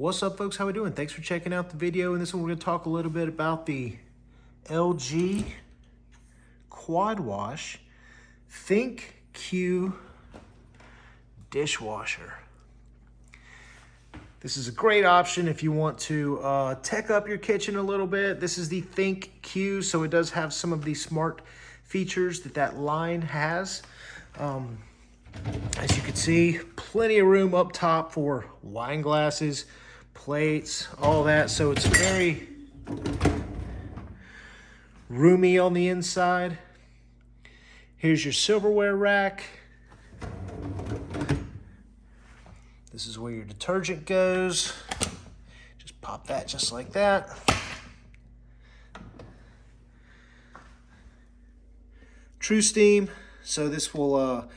What's up, folks? How we doing? Thanks for checking out the video. In this one, we're going to talk a little bit about the LG Quad Wash ThinQ dishwasher. This is a great option if you want to tech up your kitchen a little bit. This is the ThinQ, so it does have some of the smart features that line has. As you can see, plenty of room up top for wine glasses, plates, all that. So it's very roomy on the inside. Here's your silverware rack. This is where your detergent goes. Just pop that just like that. True steam, so this will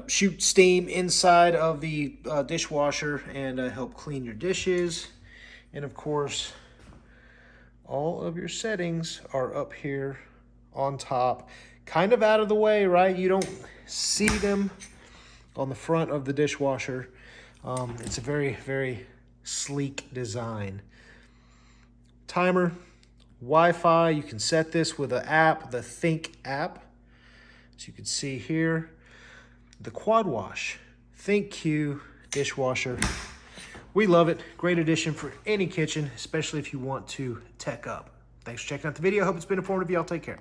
shoot steam inside of the dishwasher and help clean your dishes. And of course, all of your settings are up here on top, kind of out of the way, right? You don't see them on the front of the dishwasher. It's a very, very sleek design. Timer, Wi-Fi, you can set this with an app, the ThinQ app. As you can see here, the Quad Wash ThinQ dishwasher. We love it. Great addition for any kitchen, especially if you want to tech up. Thanks for checking out the video. Hope it's been informative. Y'all take care.